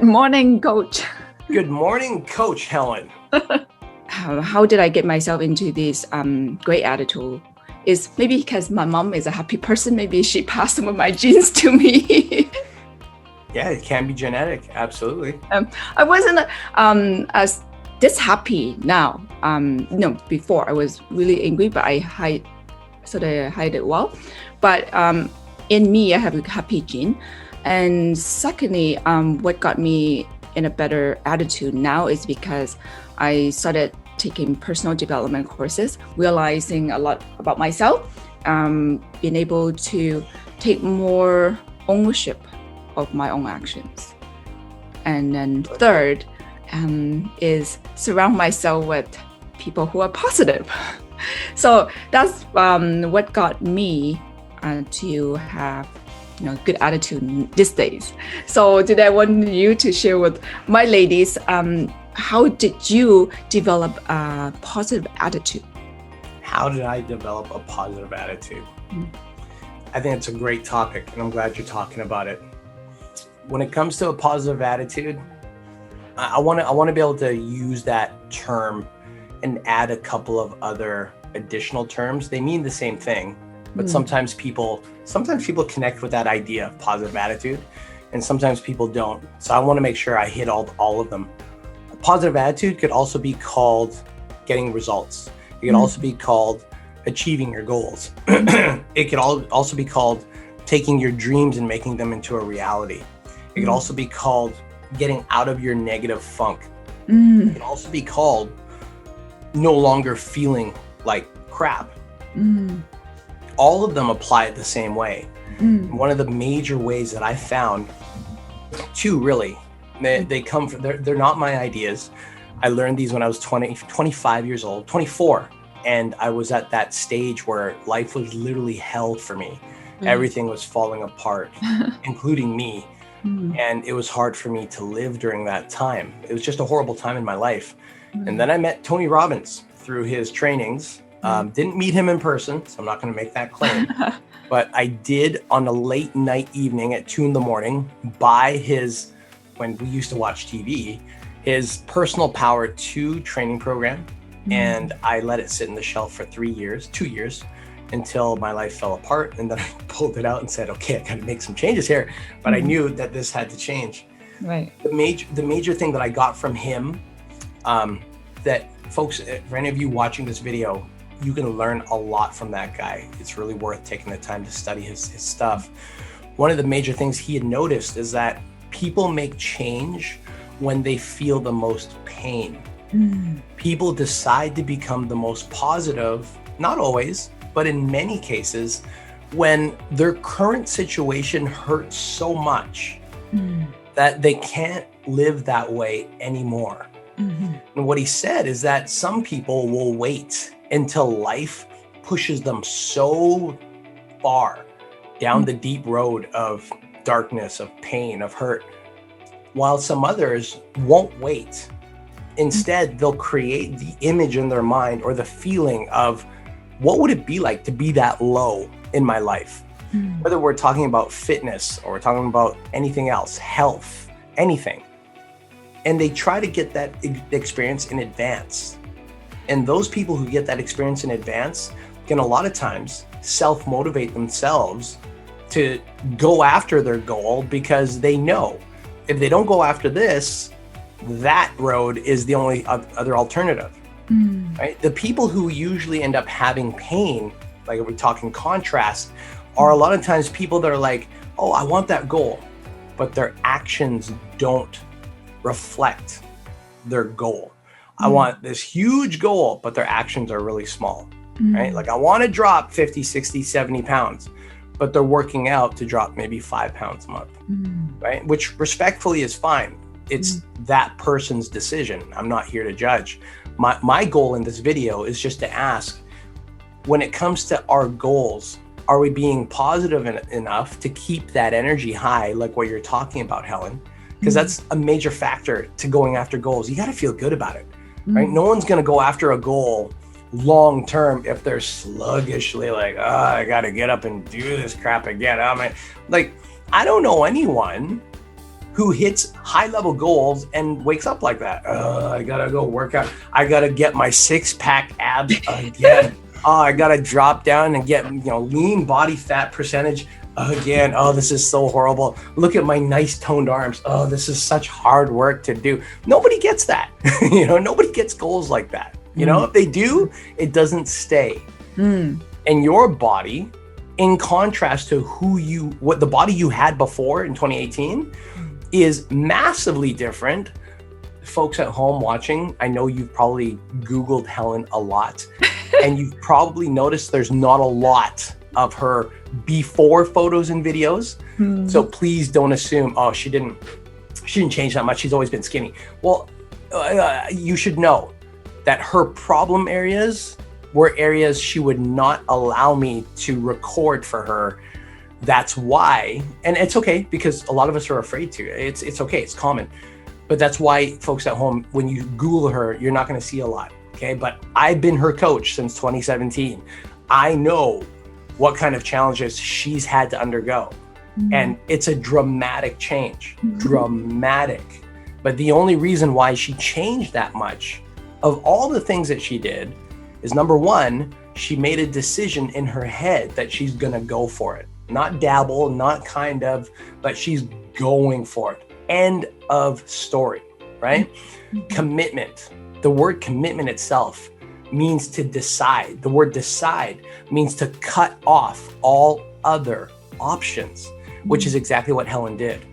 Good morning, Coach. Good morning, Coach Helen. How did I get myself into this great attitude? Is maybe because my mom is a happy person. Maybe she passed some of my genes to me. Yeah, it can be genetic. Absolutely. I wasn't as this happy now. No, before I was really angry, but I hide it well. But in me, I have a happy gene. And secondly, what got me in a better attitude now is because I started taking personal development courses, realizing a lot about myself, being able to take more ownership of my own actions. And then third is surround myself with people who are positive. So that's what got me to have good attitude these days. So today I want you to share with my ladies, how did you develop a positive attitude? How did I develop a positive attitude? I think it's a great topic, and I'm glad you're talking about it. When it comes to a positive attitude, I want to be able to use that term and add a couple of other additional terms. They mean the same thing, but sometimes people connect with that idea of positive attitude, and sometimes people don't. So I want to make sure I hit all of them. A positive attitude could also be called getting results. It could also be called achieving your goals. It could also be called taking your dreams and making them into a reality. It could also be called getting out of your negative funk. It could also be called no longer feeling like crap. All of them apply it the same way. One of the major ways that I found, two really, they come from, they're not my ideas. I learned these when I was 25 years old, 24. And I was at that stage where life was literally hell for me. Everything was falling apart, including me. And it was hard for me to live during that time. It was just a horrible time in my life. And then I met Tony Robbins through his trainings. Didn't meet him in person, so I'm not going to make that claim. But I did on a late night evening at 2 a.m. buy his, when we used to watch TV, his Personal Power 2 training program. And I let it sit in the shelf for 2 years, until my life fell apart. And then I pulled it out and said, okay, I got to make some changes here. But I knew that this had to change. Right. The major thing that I got from him, that folks, for any of you watching this video, you can learn a lot from that guy. It's really worth taking the time to study his stuff. One of the major things he had noticed is that people make change when they feel the most pain. People decide to become the most positive, not always, but in many cases, when their current situation hurts so much that they can't live that way anymore. And what he said is that some people will wait until life pushes them so far down the deep road of darkness, of pain, of hurt, while some others won't wait. Instead, they'll create the image in their mind or the feeling of what would it be like to be that low in my life? Whether we're talking about fitness or we're talking about anything else, health, anything. And they try to get that experience in advance. And those people who get that experience in advance can a lot of times self-motivate themselves to go after their goal, because they know if they don't go after this, that road is the only other alternative. Right? The people who usually end up having pain, like if we're talking contrast, are a lot of times people that are like, oh, I want that goal, but their actions don't reflect their goal. I want this huge goal, but their actions are really small, right? Like I want to drop 50, 60, 70 pounds, but they're working out to drop maybe 5 pounds a month, right? Which respectfully is fine. It's that person's decision. I'm not here to judge. My goal in this video is just to ask, when it comes to our goals, are we being positive enough to keep that energy high, like what you're talking about, Helen? Because that's a major factor to going after goals. You got to feel good about it, right? No one's going to go after a goal long term if they're sluggishly like, oh, I got to get up and do this crap again. I mean, like, I don't know anyone who hits high level goals and wakes up like that. I gotta go work out. I gotta get my 6-pack abs again. I gotta drop down and get, lean body fat percentage again. Oh, this is so horrible. Look at my nice toned arms. Oh, this is such hard work to do. Nobody gets that. Nobody gets goals like that. If they do, it doesn't stay. And your body, in contrast to what the body you had before in 2018, is massively different. Folks at home watching, I know you've probably Googled Helen a lot, and you've probably noticed there's not a lot of her before photos and videos. So please don't assume, oh, she didn't change that much. She's always been skinny. Well, you should know that her problem areas were areas she would not allow me to record for her. That's why, and it's okay because a lot of us are afraid to. It's okay, it's common. But that's why, folks at home, when you Google her, you're not gonna see a lot, okay? But I've been her coach since 2017. I know what kind of challenges she's had to undergo. And it's a dramatic change, dramatic. But the only reason why she changed that much, of all the things that she did, is number one, she made a decision in her head that she's gonna go for it. Not dabble, not kind of, but she's going for it. End of story, right? Commitment. The word commitment itself means to decide. The word decide means to cut off all other options, which is exactly what Helen did.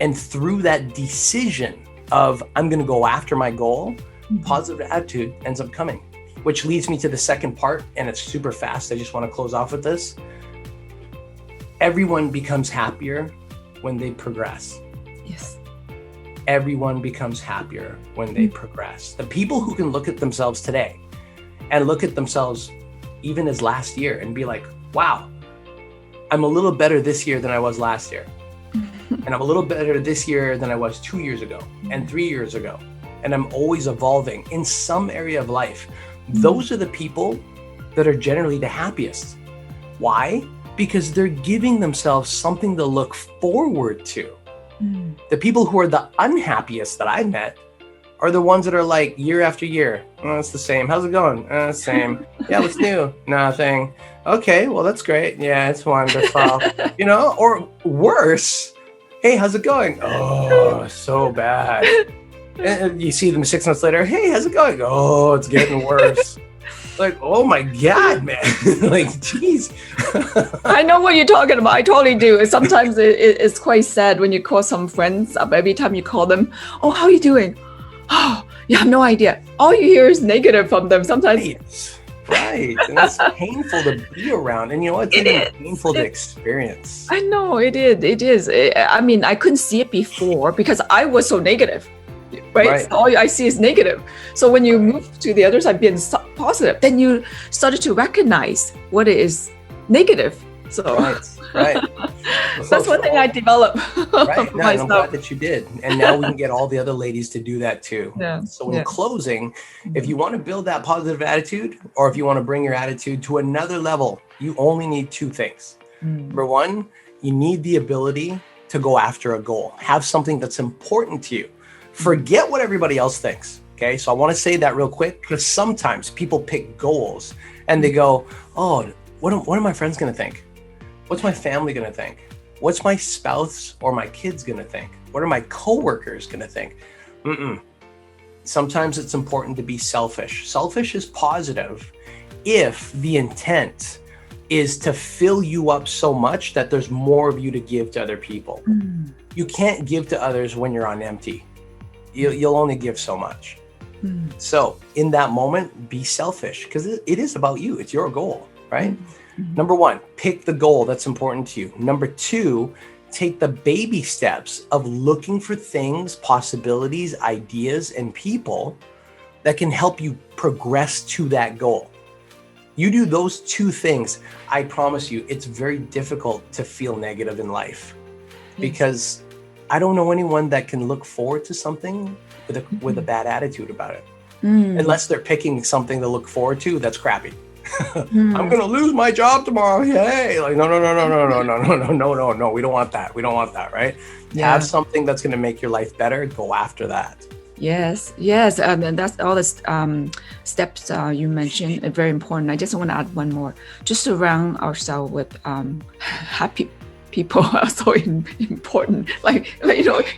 And through that decision of, I'm gonna go after my goal, positive attitude ends up coming, which leads me to the second part, and it's super fast. I just wanna close off with this. Everyone becomes happier when they progress. Yes. Everyone becomes happier when they progress. The people who can look at themselves today and look at themselves even as last year and be like, wow, I'm a little better this year than I was last year. And I'm a little better this year than I was 2 years ago and 3 years ago. And I'm always evolving in some area of life. Those are the people that are generally the happiest. Why? Because they're giving themselves something to look forward to. The people who are the unhappiest that I met are the ones that are like year after year. Oh, it's the same. How's it going? Same. Yeah, what's new? Nothing. Okay, well, that's great. Yeah, it's wonderful. Or worse. Hey, how's it going? Oh, so bad. And you see them 6 months later. Hey, how's it going? Oh, it's getting worse. Like, oh my God, man. Like, geez. I know what you're talking about. I totally do. Sometimes it's quite sad when you call some friends up. Every time you call them, oh, how are you doing? Oh, you have no idea. All you hear is negative from them sometimes. Right. And that's painful to be around. And you know what? It's painful to experience. I know it is. I mean, I couldn't see it before because I was so negative. Right? So all I see is negative. So when you move to the other side, being positive, then you started to recognize what is negative. So right. Well, that's one thing I developed. Right. No, I'm glad that you did. And now we can get all the other ladies to do that too. Yeah. So in closing, if you want to build that positive attitude, or if you want to bring your attitude to another level, you only need two things. Number one, you need the ability to go after a goal. Have something that's important to you. Forget what everybody else thinks. Okay. So I want to say that real quick, because sometimes people pick goals and they go, oh, what are my friends going to think? What's my family going to think? What's my spouse or my kids going to think? What are my coworkers going to think? Sometimes it's important to be selfish. Selfish is positive if the intent is to fill you up so much that there's more of you to give to other people. You can't give to others when you're on empty. You'll only give so much. So in that moment, be selfish, because it is about you. It's your goal, right? Number one, pick the goal that's important to you. Number two, take the baby steps of looking for things, possibilities, ideas, and people that can help you progress to that goal. You do those two things, I promise you, it's very difficult to feel negative in life, because I don't know anyone that can look forward to something with a bad attitude about it. Unless they're picking something to look forward to, that's crappy. I'm gonna lose my job tomorrow. Yay! Like no. We don't want that. We don't want that, right? Yeah. Have something that's gonna make your life better. Go after that. Yes, and that's all the steps you mentioned are very important. I just want to add one more. Just surround ourselves with happy people are so important. Like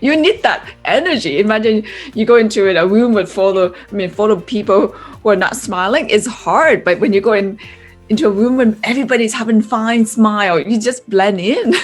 you need that energy. Imagine you go into a room with full of people who are not smiling. It's hard, but when you go into a room when everybody's having fun, smile, you just blend in.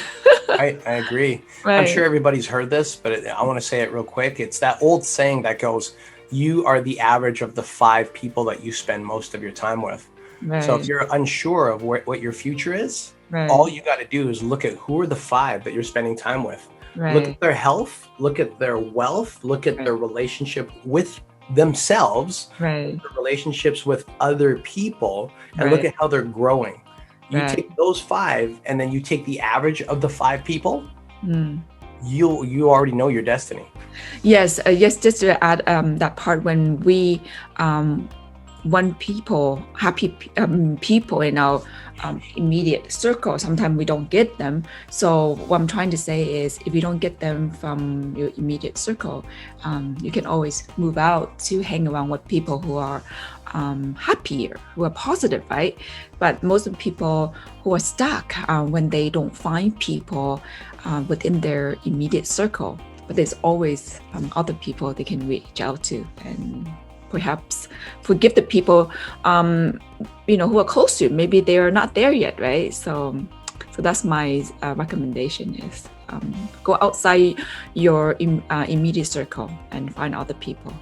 I agree. Right. I'm sure everybody's heard this, but I want to say it real quick. It's that old saying that goes, you are the average of the 5 people that you spend most of your time with. Right. So if you're unsure of what your future is, right. all you got to do is look at who are the 5 that you're spending time with. Right. Look at their health, look at their wealth, look at their relationship with themselves, right. their relationships with other people, and look at how they're growing. You take those 5 and then you take the average of the 5 people, you already know your destiny. Yes, just to add that part, when we want people, happy people in our immediate circle, sometimes we don't get them. So what I'm trying to say is, if you don't get them from your immediate circle, you can always move out to hang around with people who are happier, who are positive, right? But most of the people who are stuck when they don't find people within their immediate circle, but there's always other people they can reach out to and perhaps forgive the people who are close to you. Maybe they are not there yet, right? So that's my recommendation is go outside your immediate circle and find other people.